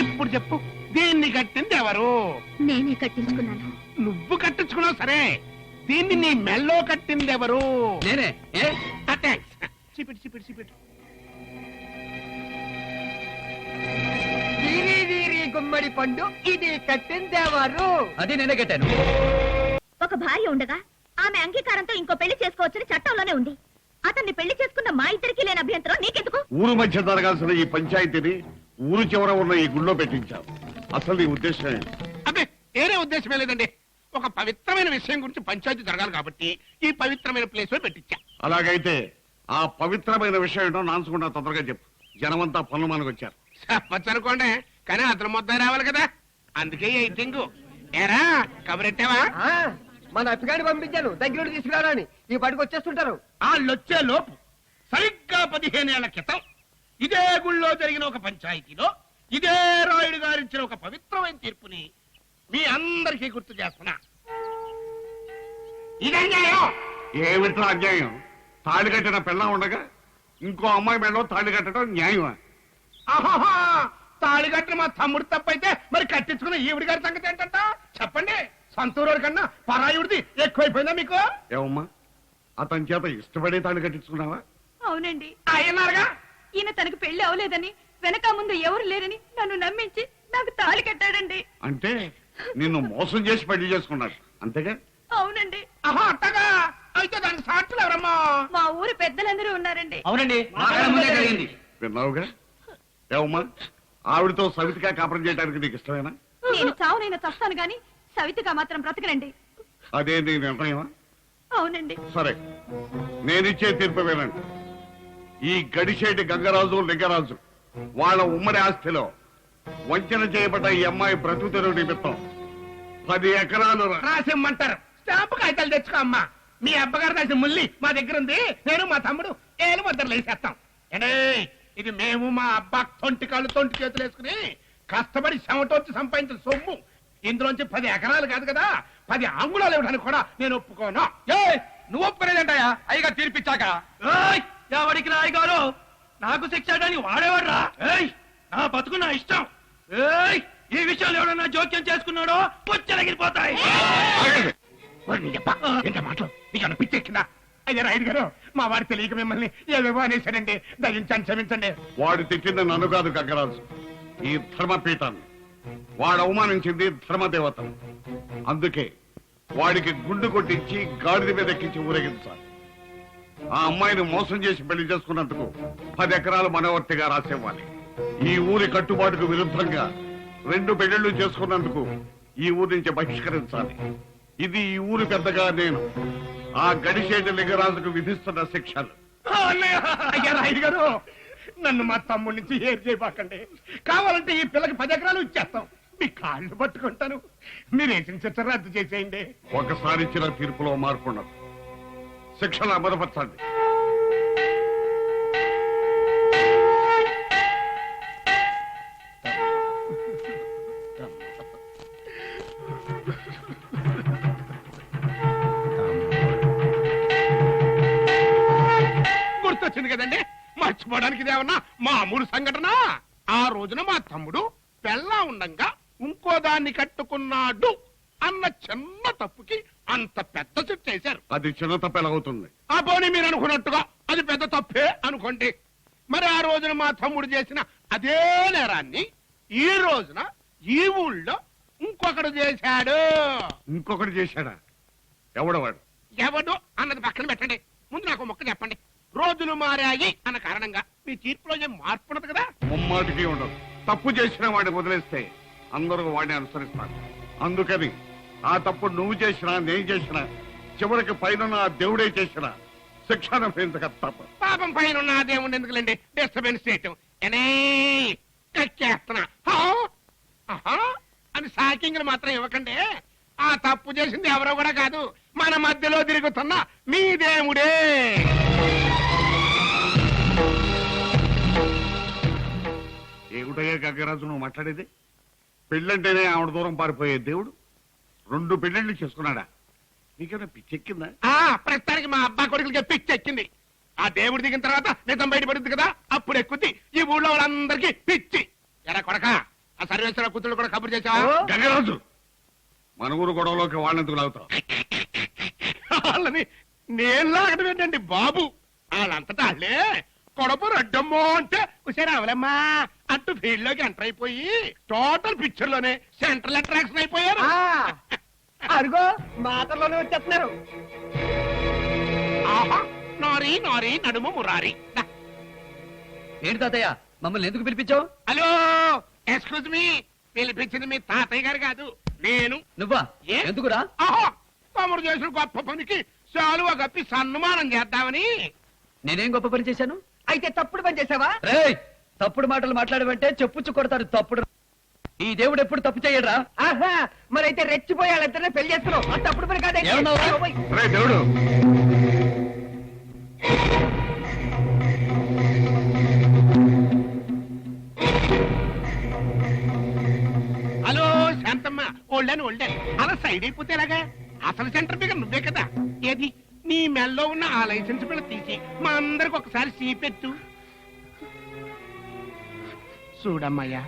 ఇప్పుడు చెప్పు, దీన్ని కట్టింది ఎవరు? నేనే కట్టించుకున్నాను. నువ్వు కట్టించుకున్నావు సరే, దీన్ని నీ మెల్లో కట్టింది ఎవరు? నేనే. చిపిటి చిపిటి చిపిటి. గుమ్మడి పండు ఇది కట్టిందేవారు? అది నేనే కట్టాను. ఒక భార్య ఉండగా ఆమె అంగీకారంతో ఇంకో పెళ్లి చేసుకోవచ్చని చట్టంలోనే ఉంది. అతన్ని పెళ్లి చేసుకున్న మా ఇద్దరికి లేని అభ్యంతరం నీకెందుకు? ఊరు మధ్య జరగాల్సిన ఈ పంచాయతీని ఊరు చివర ఉన్న ఈ గుళ్ళో పెట్టించావు. అసలు నీ ఉద్దేశం ఏంటి? అబ్బే, ఏరే ఉద్దేశమే లేదండి. ఒక పవిత్రమైన విషయం గురించి పంచాయతీ జరగాలి కాబట్టి ఈ పవిత్రమైన ప్లేస్ లో పెట్టించా. అలాగైతే ఆ పవిత్రమైన విషయం ఏంటో నాన్సుకుండా తొందరగా చెప్పు. జనమంతా పనులు మనకు వచ్చారు. చెప్పచ్చు అనుకోండి, కానీ అతను మొత్తం రావాలి కదా, అందుకే ఎయిటింగ్. ఏరా కబరెట్టావా? మన అప్పగాని పంపించాను దగ్గర తీసుకురాని. ఈ పాటికి వచ్చేస్తుంటారు. వాళ్ళొచ్చే లోపు సరిగ్గా 15 ఏళ్ల క్రితం ఇదే గుళ్ళో జరిగిన ఒక పంచాయతీలో ఇదే రాయుడు గారిచ్చిన ఒక పవిత్రమైన తీర్పుని మీ అందరికీ గుర్తు చేస్తున్నా. ఇదే న్యాయం. ఏమిట్రా అన్యాయం? తాళి కట్టిన పిల్ల ఉండగా ఇంకో అమ్మాయి మెడలో తాళి కట్టడం న్యాయమా? ఆహాహా, తాళి కట్టిన మా తమ్ముడు తప్పైతే మరి కట్టించుకున్న ఈవిడి గారి సంగతి ఏంటంట చెప్పండి. సంతూరుడి కన్నా పరాయుడిది ఎక్కువైపోయిందా మీకు? ఏమమ్మా, అతని చేత ఇష్టపడే తాళి కట్టించుకున్నావా? అవునండి. ఆయన్నారుగా ఈయన తనకు పెళ్లి అవలేదని, వెనక ముందు ఎవరు లేరని నన్ను నమ్మించి నాకు తాళి కట్టాడండి. అంటే నిన్ను మోసం చేసి పెళ్లి చేసుకున్నాడు అంతేగా? అవునండి. ఆహా, అట్టగా అయితే దానికి సాక్షులు ఎవరమ్మా? మా ఊరి పెద్దలందరూ ఉన్నారండి. అవునండి, జరిగింది. విన్నావుగా? ఏమమ్మా, ఆవిడతో సవితిగా కాపురం చేయడానికి నీకు ఇష్టమేనా? నేను చావునైనా చస్తాను గాని సవితిగా మాత్రం బ్రతకనండి. అదే నీ నిర్ణయమా? అవునండి. సరే, నేనిచ్చే తీర్పు వినండి. ఈ గడిచేటి గంగరాజు లింగరాజు వాళ్ళ ఉమ్మడి ఆస్తిలో వంచన చేయబడ్డ ఈ అమ్మాయి బ్రతుకుతెరువు నిమిత్తం 10 ఎకరాలు రాసిమ్మంటారు. స్టాంపు కాగితాలు తెచ్చుకో అమ్మా. మీ అబ్బగారు రాసిన ముల్లి మా దగ్గర ఉంది. నేను మా తమ్ముడు ఏలు ముద్దరు లేసేస్తాం. ఏంటే ఇది మేము మా అబ్బా తొంటి కాళ్ళు తొంటి చేతులు వేసుకుని కష్టపడి చెమటొచ్చి సంపాదించిన సొమ్ము. ఇందులోంచి 10 ఎకరాలు కాదు కదా, 10 అంగుళాలు ఇవ్వడానికి కూడా నేను ఒప్పుకోను. నువ్వు ఒప్పుకునేదంటాయా? అయ్యగా తీర్పిచ్చాక ఎవడికి రాయగారు నాకు శిక్ష వాడేవాడ్రా? నా బతుకు నా ఇష్టం. ఈ విషయాలు ఎవడన్నా జోక్యం చేసుకున్నాడో పుచ్చలగిరిపోతాయి. ఎంత మాటలు నీకు పిచ్చెక్కిందా? అయ్యా రాయుడు గారు, మా వాడు తెలియక మిమ్మల్ని ఏవేవో అనేసాడండి, దయించండి, క్షమించండి. వాడు తిట్టింది నన్ను కాదు గంగరాజు, ఈ ధర్మపీఠాన్ని. వాడు అవమానించింది ధర్మదేవతను. అందుకే వాడికి గుండు కొట్టించి గాడిద మీద ఎక్కించి ఊరేగించాలి. ఆ అమ్మాయిని మోసం చేసి పెళ్లి చేసుకున్నందుకు 10 ఎకరాలు మనవర్తిగా రాసివ్వాలి. ఈ ఊరి కట్టుబాటుకు విరుద్ధంగా 2 పెళ్లిళ్లు చేసుకున్నందుకు ఈ ఊరి నుంచి బహిష్కరించాలి. ఇది ఈ ఊరి పెద్దగా నేను ఆ గడిచేటి లింగరాజుకు విధిస్తున్న శిక్షలు. అయ్యా రాయుడు గారు, నన్ను మా తమ్ముడి నుంచి ఏరు చేయబాకండి. కావాలంటే ఈ పిల్లకి 10 ఎకరాలు ఇచ్చేస్తాం. మీ కాళ్ళు పట్టుకుంటాను. మీరు వేసిన శిక్ష రద్దు చేసేయండి. ఒకసారి ఇచ్చిన తీర్పులో మార్పు ఉండదు. శిక్షలు అమలుపరచండి. గుర్తొచ్చింది కదండి, మర్చిపోవడానికి ఇదేమన్నా మామూలు సంఘటన. ఆ రోజున మా తమ్ముడు పెళ్ళా ఉండంగా ఇంకో దాన్ని కట్టుకున్నాడు అన్న చిన్న తప్పుకి అంత పెద్ద శిక్ష చేశారు. అది చిన్న తప్పు ఎలాగవుతుంది? ఆ పోనీ మీరు అనుకున్నట్టుగా అది పెద్ద తప్పే అనుకోండి. మరి ఆ రోజున మా తమ్ముడు చేసిన అదే నేరాన్ని ఈ రోజున ఈ ఊళ్ళో ఇంకొకడు చేశాడు. ఇంకొకటి చేశాడా? ఎవడవాడు? ఎవడు అన్నది పక్కన పెట్టండి. ముందు నాకు మొక్క చెప్పండి. రోజులు మారాయి అన్న కారణంగా మీ తీర్పులో ఏం మార్పు ఉండదు కదా? ముమ్మాటికి ఉండదు. తప్పు చేసిన వాడిని వదిలేస్తే అందరూ వాడిని అనుసరిస్తారు. అందుకని ఆ తప్పు నువ్వు చేసినా నేను చేసినా చివరికి పైన ఆ దేవుడే చేసినా శిక్ష అనుభవించక తప్ప. పాపం పైన ఉన్న దేవుడిని ఎందుకులేండి డిస్టర్బెన్స్ చేయటం. ఎనేస్తున్నా అని సాకింగ్లు మాత్రం ఇవ్వకండి. ఆ తప్పు చేసింది ఎవరో కూడా కాదు, మన మధ్యలో తిరుగుతున్న మీ దేవుడే. ఏమిటయ్యా గంగరాజు నువ్వు మాట్లాడేది? పెళ్ళంటేనే ఆవిడ దూరం పారిపోయే దేవుడు 2 పెళ్ళిళ్ళు చేసుకున్నాడా? నీకైనా పిచ్చెక్కిందా? ప్రస్తుతానికి మా అబ్బా కొడుకులకి పిచ్చెక్కింది. ఆ దేవుడు దిగిన తర్వాత నిజం బయటపడుతుంది కదా, అప్పుడు ఎక్కుద్ది ఈ ఊళ్ళో వాళ్ళందరికీ పిచ్చి. ఎరా కొడక, ఆ సర్వేశ్వర కూతురు కూడా కబురు చేసావా? గంగరాజు మన ఊరు గొడవలోకి వాళ్ళెందుకు లాగుతావు? వాళ్ళని నేను లాగడం ఏంటండి బాబు, వాళ్ళంతటా వాళ్ళే కొడపు రడ్డమ్మో అంటే సరే అవలమ్మా అటు ఫీల్డ్ లోకి ఎంటర్ అయిపోయి టోటల్ పిక్చర్ లోనే సెంట్రల్ అట్రాక్షన్ అయిపోయారు. అరుగో మాటల్లోనే వచ్చేస్తున్నారు. ఆహా, నారీ నారీ నడుము మురారి. దా. ఏంటి తాతయ్య మమ్మల్ని ఎందుకు పిలిపించావు? హలో, ఎక్స్క్యూజ్ మీ, పిలిపించింది మీ తాతయ్య గారు కాదు, నేను. నువ్వా? ఏ? ఎందుకురా? ఆహా, తమరు చేసిన గొప్ప పనికి శాలువా కప్పి సన్మానం చేద్దామని. నేనేం గొప్ప పని చేశాను? అయితే తప్పుడు పని చేసావా? రేయ్, తప్పుడు మాటలు మాట్లాడమంటే చెప్పుచ్చు కొడతారు. తప్పుడు ఈ దేవుడు ఎప్పుడు తప్పు చేయడరా? ఆహా, మరైతే రెచ్చిపోయి వాళ్ళిద్దరినే పెళ్లి చేస్తున్నావు. అది తప్పుడు పని కాదే. ఏమన్నావురా? రే దేవుడు, హలో శాంతమ్మ, ఓల్డెన్ ఓల్డెన్ అలా సైడ్ అయిపోతే ఎలాగా? అసలు సెంటర్ ఫిగర్ నువ్వే కదా. ఏది నీ మెల్లో ఉన్న ఆ లైసెన్స్ బిళ్ళ తీసి మా అందరికి ఒకసారి సీపెట్టు. చూడమ్మయ్యా,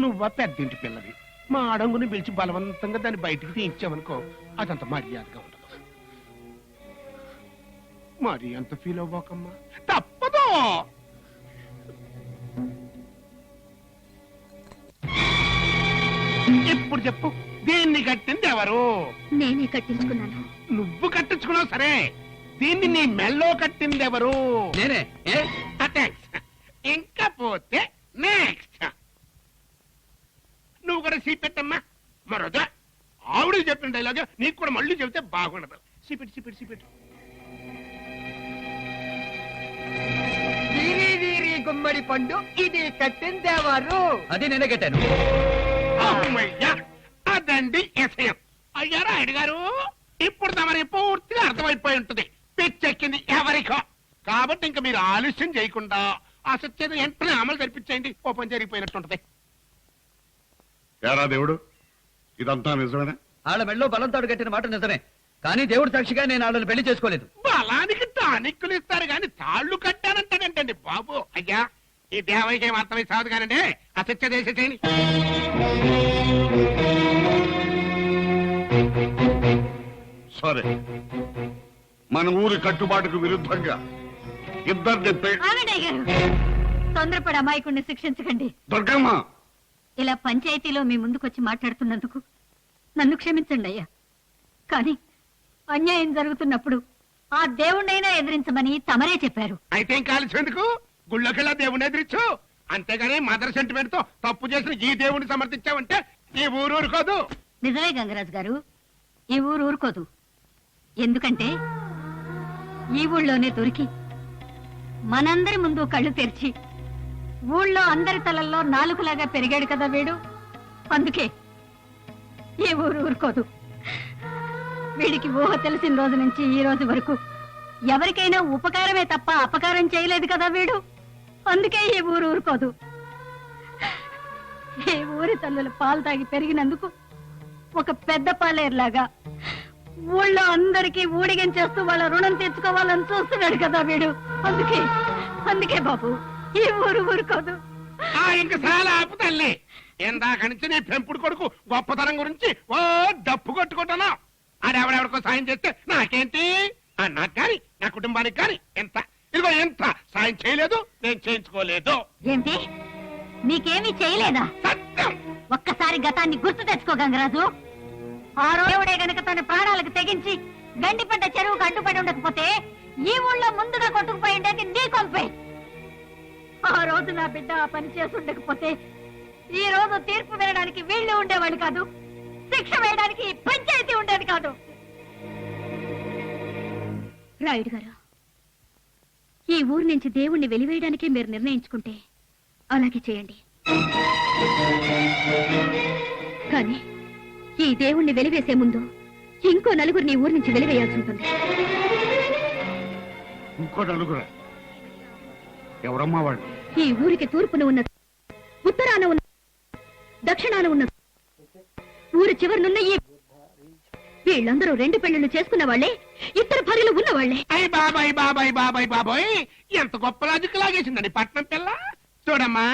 నువ్వా పెద్దింటి పిల్లవి, మా అడంగుని పిలిచి బలవంతంగా దాన్ని బయటికి తీయించావనుకో, అదంత మర్యాదగా ఉండదు. మరి అంత ఫీల్ అవ్వకమ్మా, తప్పదు. ఇప్పుడు చెప్పు, దీన్ని కట్టింది ఎవరు? నేనే కట్టించుకున్నాను. నువ్వు కట్టించుకున్నావు సరే, దీన్ని నీ మెల్లో కట్టింది ఎవరు? నేనే. ఏ? థాంక్స్. ఇంకా పోతే నెక్స్ట్ నువ్వు కూడా సీపెట్టమ్మా. మరొదా ఆవిడ చెప్పిన డైలాగ్ నీకు కూడా మళ్ళీ చెబితే బాగుండదు. సీపెట్టు సీపెట్టు సీపెట్టు. వీరి వీరి గుమ్మడి పండు ఇది కట్టిందేవారు. అది నేనే కట్టాను. అమ్మయ్యా, అదండి విషయం. అయ్యా రాయుడు గారు, ఇప్పుడు తమరి పూర్తిగా అర్థమైపోయి ఉంటుంది పిచ్చెక్కింది ఎవరికో. కాబట్టి ఇంకా మీరు ఆలస్యం చేయకుండా ఆ సత్యం వెంటనే అమలు జరిపించేయండి. ఓపెన్ జరిగిపోయినట్టుంటది. ఏరా దేవుడు, ఇదంతా నిజమేనా? వాళ్ళ మెళ్ళలో బలంతాడు కట్టిన మాట నిజమే, కానీ దేవుడు సాక్షిగా నేను వాళ్ళని పెళ్లి చేసుకోలేదు. బలానికి టానిక్కులు ఇస్తారు కానీ తాళ్లు కట్టానంటాడంటండి బాబు. అయ్యా, ఈ దేవైకి ఏం అర్థమై సాగు కానండి, అసత్య దేశ చేయని. సరే, మన ఊరి కట్టుబాటుకు విరుద్ధంగా ఇద్దరిని తొందరపడి అమాయకుడిని శిక్షించకండి. దుర్గమ్మ, ఇలా పంచాయతీలో మీ ముందుకొచ్చి మాట్లాడుతున్నందుకు నన్ను క్షమించండి అయ్యా. కానీ అన్యాయం జరుగుతున్నప్పుడు ఆ దేవుణ్ణైనా ఎదిరించమని తమరే చెప్పారు. అయితే ఇంకా ఆలస్యం ఎందుకు? గుళ్ళోకెళ్ళా దేవుని ఎదిరించు. అంతేగాని మదర్ సెంటిమెంట్ తో తప్పు చేసిన ఈ దేవుడిని సమర్థించావంటే ఈ ఊరు ఊరుకోదు. నిజమే గంగరాజు గారు, ఈ ఊరు ఊరుకోదు. ఎందుకంటే ఈ ఊళ్ళోనే దొరికి మనందరి ముందు కళ్ళు తెరిచి ఊళ్ళో అందరి తలల్లో నాలుగులాగా పెరిగాడు కదా వీడు. అందుకే ఈ ఊరు ఊరుకోదు. వీడికి ఊహ తెలిసిన రోజు నుంచి ఈ రోజు వరకు ఎవరికైనా ఉపకారమే తప్ప అపకారం చేయలేదు కదా వీడు. అందుకే ఈ ఊరు ఊరుకోదు. ఈ ఊరి తల్లుల పాలు తాగి పెరిగినందుకు ఒక పెద్ద పాలేరులాగా ఊళ్ళో అందరికీ ఊడిగంచేస్తూ వాళ్ళ రుణం తెచ్చుకోవాలని చూస్తున్నాడు కదా వీడు. అందుకే బాబు ఈ ఊరు ఊరుకోదు. ఇంక చాలా ఆపుతల్లి. ఇందాక నుంచి నీ పెంపుడు కొడుకు గొప్పతనం గురించి ఓ డప్పు కొట్టుకుంటున్నా. ఆడెవడెవడికో సాయం చేస్తే నాకేంటి? నాకు కానీ నా కుటుంబానికి కానీ ఎంత ఇదిగో ఎంత సాయం చేయలేదు, నేను చేయించుకోలేదు. ఏంటి నీకేమీ చేయలేదా? సత్యం. ఒక్కసారి గతాన్ని గుర్తు తెచ్చుకో గంగరాజు. ఆ రోజుడే గనక తన ప్రాణాలకు తెగించి గండిపడ్డ చెరువుకు అడ్డుపడి ఉండకపోతే ఈ ఊళ్ళో ముందుగా కొట్టుకుపోయి ఉండేది నీ కొంపే. ఆ రోజు నా బిడ్డ ఆ పని చేసి ఉండకపోతే ఈ రోజు తీర్పు వినడానికి వీళ్ళు ఉండేవాళ్ళు కాదు, శిక్ష వేయడానికి పంచాయతీ ఉండేది కాదు. రాయుడు గారు, ఈ ఊరు నుంచి దేవుణ్ణి వెలివేయడానికి మీరు నిర్ణయించుకుంటే అలాగే చేయండి. కానీ ఈ దేవుణ్ణి వెలివేసే ముందు ఇంకో నలుగురిని ఊరి నుంచి వెలివేయాల్సి ఉంటుంది. ఇంకో నలుగురా? ఎవరమ్మా వాళ్ళు? ఈ ఊరికి తూర్పున ఉన్న, ఉత్తరాన ఉన్న, దక్షిణాన ఉన్న, ఊరి చివరినున్న ఈ వీళ్ళందరూ 2 పెళ్లిళ్ళు చేసుకున్న వాళ్లే, ఇద్దరు భార్యలు ఉన్న వాళ్లే. అయ్య బాబాయ్ బాబాయ్ బాబాయ్ బాబాయ్, ఎంత గొప్ప లాజిక్ లాగేసిందండి పట్నం పిల్ల. చూడమ్మా,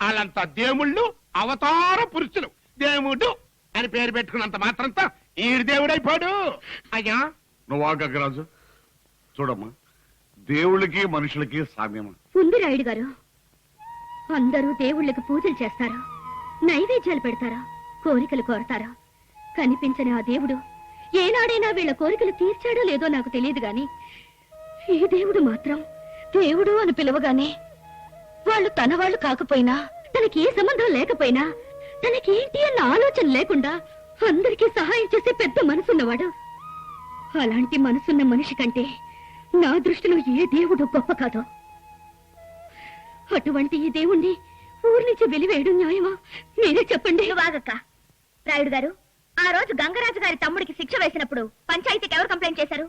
వాళ్ళంతా దేవుళ్ళు అవతార పురుషులు దేవుడు అని పేరు పెట్టుకున్నంత మాత్రంతో ఈడు దేవుడైపోడు. అయ్యా నువ్వు ఆ గంగరాజు చూడమ్మా, దేవుళ్ళకి మనుషులకి సామ్యమా? ఉంది రాయుడు గారు. అందరూ దేవుళ్ళకి పూజలు చేస్తారు, నైవేద్యాలు పెడతారు, కోరికలు కోరతారు. కనిపించని ఆ దేవుడు ఏనాడైనా వీళ్ళ కోరికలు తీర్చాడో లేదో నాకు తెలియదు గాని ఈ దేవుడు మాత్రం దేవుడు అని పిలవగానే వాళ్ళు తన వాళ్ళు కాకపోయినా, తనకి ఏ సంబంధం లేకపోయినా, తనకేంటి అన్న ఆలోచన లేకుండా అందరికీ సహాయం చేసే పెద్ద మనసున్నవాడు. అలాంటి మనసున్న మనిషి కంటే నా దృష్టిలో ఏ దేవుడు గొప్ప కాదు. అటువంటి ఈ దేవుణ్ణి ఊరి నుంచి వెలివేయడం న్యాయమా? మీరే చెప్పండి. వాగక్క. రాయుడు గారు, ఆ రోజు గంగరాజు గారి తమ్ముడికి శిక్ష వేసినప్పుడు పంచాయతీకి ఎవరు కంప్లైంట్ చేశారు?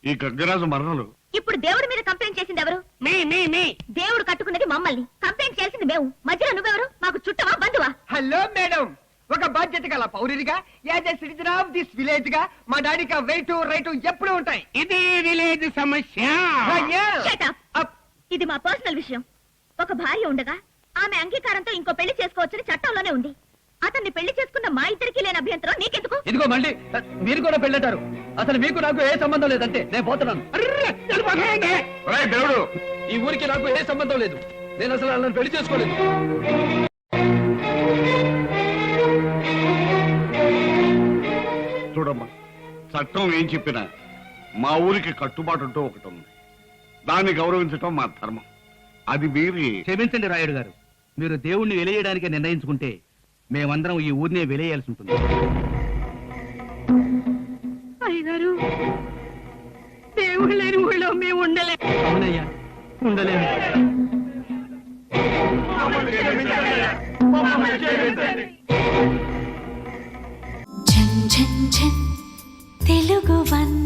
ఈ గంగరాజు మరణలు. ఇప్పుడు దేవుడి మీద కంప్లైంట్ చేసింది ఎవరు? మీ దేవుడు కట్టుకున్నది మమ్మల్ని, కంప్లైంట్ చేసింది మేము. మధ్యలో నువ్వెవరు? మాకు చుట్టవా బంధువా? హలో మేడం, ఒక బాధ్యత గల పౌరుడిగా, as a citizen of this village గా మా డాడీకి వెయిట్ రైట్ ఎప్పుడు ఉంటాయి. ఇది విలేజ్ సమస్య. Shut up. ఇది మా పర్సనల్ విషయం. ఒక భార్య ఉండగా ఆమె అంగీకారంతో ఇంకో పెళ్లి చేసుకోవచ్చని చట్టంలోనే ఉంది. అతన్ని పెళ్లి చేసుకున్న మా ఇద్దరికి లేని అభ్యంతరం నీకెందుకు? ఇదిగో మళ్ళీ మీరు కూడా పెళ్ళంటారు. అసలు మీకు నాకు ఏ సంబంధం లేదంటే నేను పోతున్నాను. ఒరేయ్ దేవుడు, ఈ ఊరికి నాకు ఏ సంబంధం లేదు. నేను అసలు వాళ్ళని పెళ్లి చేసుకోలేదు. చూడమ్మా, చట్టం ఏం చెప్పినా మా ఊరికి కట్టుబాటు అంటూ ఒకటి ఉంది. దాన్ని గౌరవించటం మా ధర్మం. అది మీరి క్షమించండి రాయుడు గారు, మీరు దేవుణ్ణి వెలియడానికి నిర్ణయించుకుంటే మేమందరం ఈ ఊరినే వెలియాల్సి ఉంటుంది. అయ్యగారు, దేవుడు లేని ఊళ్ళో మేము ఉండలే. అవునయ్యా, ఉండలేము. ఝన్ ఝన్ ఝన్ తెలుగు వన్